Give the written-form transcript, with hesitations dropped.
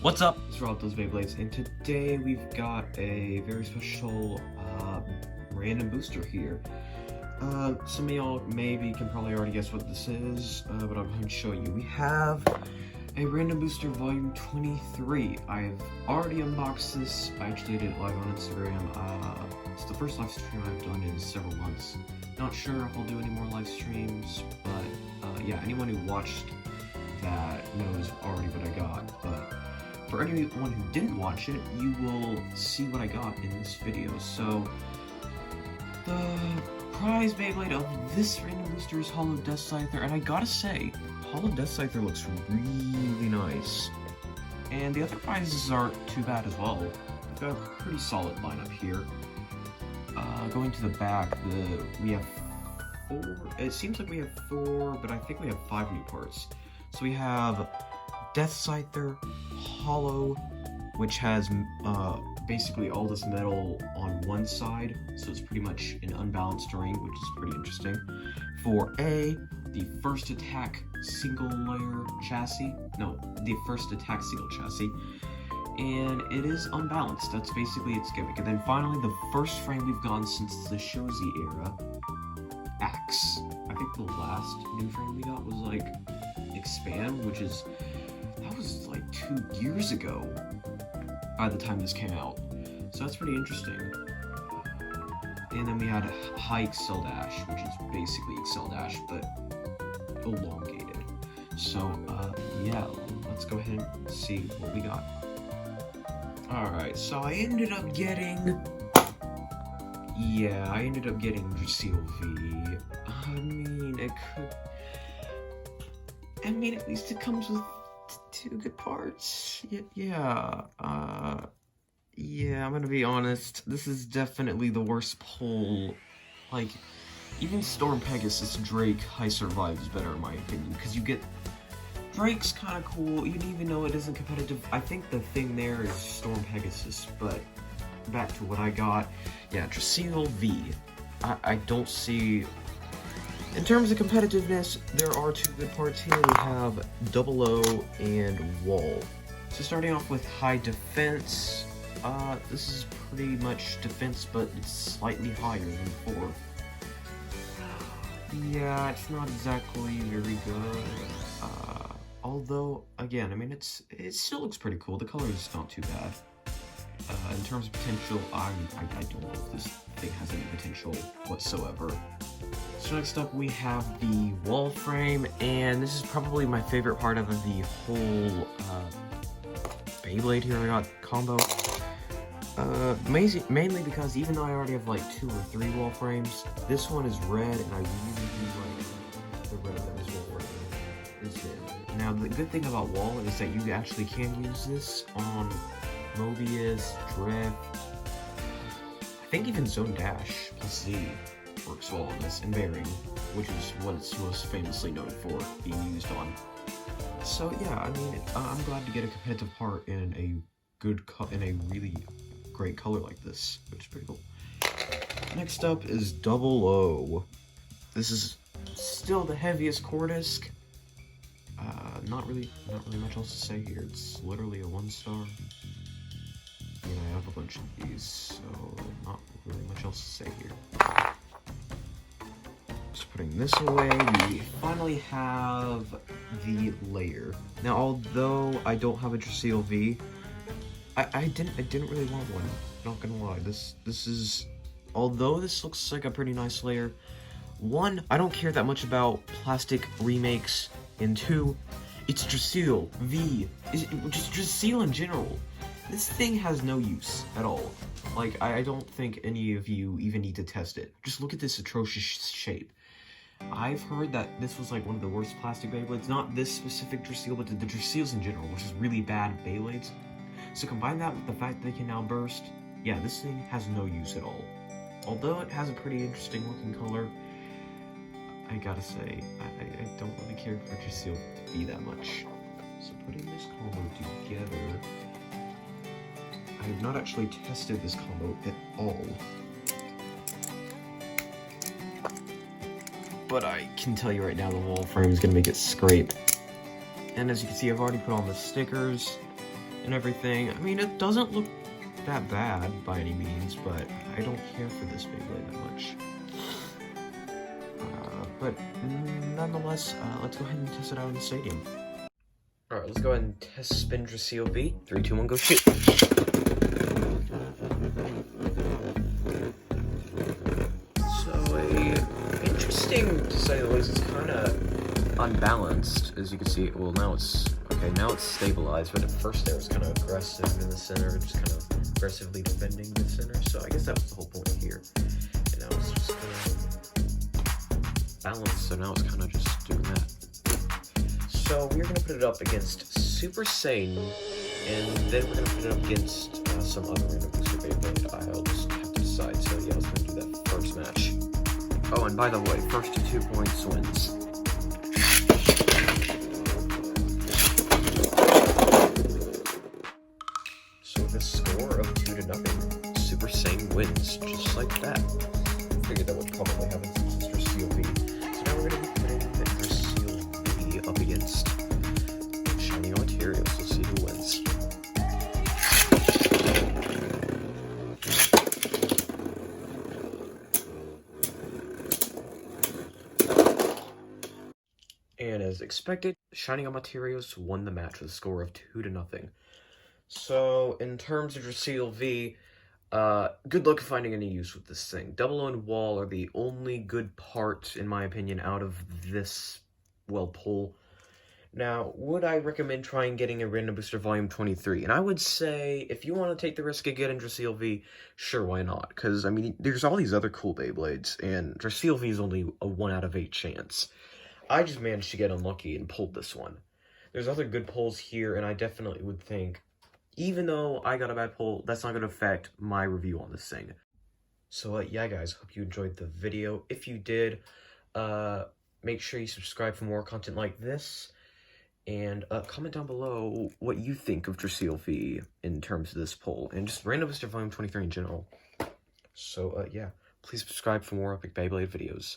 What's up? It's Rob those Beyblades, and today we've got a very special random booster here. Some of y'all maybe can probably already guess what this is, but I'm going to show you. We have a random booster volume 23. I've already unboxed this. I actually did it live on Instagram. It's the first live stream I've done in several months. Not sure if I'll do any more live streams, but yeah, anyone who watched that knows already what I got. But for anyone who didn't watch it, you will see what I got in this video. So, the prize Beyblade of this random booster is Hollow Death Scyther, and I gotta say, Hollow Death Scyther looks really nice. And the other prizes aren't too bad as well. We've got a pretty solid lineup here. Going to the back, we have 4, it seems like we have 4, but I think we have 5 new parts. So we have Death Scyther, Hollow, which has basically all this metal on one side, so it's pretty much an unbalanced ring, which is pretty interesting. For A, the first attack single layer chassis, the first attack single chassis, and it is unbalanced. That's basically its gimmick. And then finally, the first frame we've gotten since the Shozi era, Axe. I think the last new frame we got was like Expand, which is, that was like 2 years ago by the time this came out. So that's pretty interesting. And then we had High Excel Dash, which is basically Excel Dash, but elongated. So, yeah, let's go ahead and see what we got. Alright, so I ended up getting Dracil V. I mean, at least it comes with 2 good parts. Yeah, I'm gonna be honest, this is definitely the worst pull. Like, even Storm Pegasus Drake High Survive is better in my opinion, because you get, Drake's kind of cool, even though it isn't competitive. I think the thing there is Storm Pegasus, but back to what I got. Yeah, Dracil V. I don't see, in terms of competitiveness, there are 2 good parts here. We have Double O and Wall. So starting off with High Defense, this is pretty much defense, but it's slightly higher than 4. Yeah, it's not exactly very good. Although, again, I mean, it still looks pretty cool. The color is not too bad. In terms of potential, I don't know if this thing has any potential whatsoever. So next up we have the wall frame, and this is probably my favorite part of the whole Beyblade here. I got combo. Mainly because even though I already have like 2 or 3 wall frames, this one is red, and I really like the red that is wall frame. Now the good thing about wall is that you actually can use this on Mobius, Drift, I think even Zone Dash plus Z works well on this, and Bearing, which is what it's most famously known for being used on. So yeah, I mean, I'm glad to get a competitive part in a really great color like this, which is pretty cool. Next up is Double O. This is still the heaviest core disc. Not really much else to say here. It's literally a 1-star. And I have a bunch of these, so not really much else to say here. Just putting this away, we finally have the layer. Now, although I don't have a Dracil V, I didn't really want one. Not gonna lie. This is, although this looks like a pretty nice layer. 1, I don't care that much about plastic remakes, and 2, it's Dracil V. Just Dracil in general. This thing has no use at all. Like, I don't think any of you even need to test it. Just look at this atrocious shape. I've heard that this was like one of the worst plastic Beyblades. Not this specific Dracil, but the Dracils in general, which is really bad Beyblades. So combine that with the fact that they can now burst, yeah, this thing has no use at all. Although it has a pretty interesting looking color, I gotta say, I don't really care for Dracil to be that much. So putting this combo together, I have not actually tested this combo at all. But I can tell you right now, the wall frame is gonna make it scrape. And as you can see, I've already put on the stickers. and everything. I mean, it doesn't look that bad by any means, but I don't care for this Beyblade that much. But nonetheless, let's go ahead and test it out in the stadium. Alright, let's go ahead and test spin Drasil V. 3, 2, 1, go shoot! So, interesting to say the least. It's kind of unbalanced, as you can see. Well, now it's stabilized, but at first there was kind of aggressive in the center, just kind of aggressively defending the center. So I guess that was the whole point here. And now it's just kind of balanced, so now it's kind of just doing that. So we're going to put it up against Super Saiyan, and then we're going to put it up against some other random booster Beyblade. I'll just have to decide, so yeah, let's go do that first match. Oh, and by the way, first to 2 points wins. So with a score of 2-0, Super Saiyan wins, just like that. Figured that would probably happen since it's Drasil V. So now we're going to be putting Drasil V up against Shiny Materials. Let's see who wins. And as expected, Shiny Materials won the match with a score of 2-0. So, in terms of Drasil V, good luck finding any use with this thing. Double on wall are the only good parts, in my opinion, out of this, well, pull. Now, would I recommend trying getting a Random Booster Volume 23? And I would say, if you want to take the risk of getting Drasil V, sure, why not? Because, I mean, there's all these other cool Beyblades, and Drasil V is only a 1 out of 8 chance. I just managed to get unlucky and pulled this one. There's other good pulls here, and I definitely would think, even though I got a bad pull, that's not going to affect my review on this thing. So, yeah, guys, hope you enjoyed the video. If you did, make sure you subscribe for more content like this. And comment down below what you think of Drasil V in terms of this pull. And just Random Booster Volume 23 in general. So, yeah, please subscribe for more epic Beyblade videos.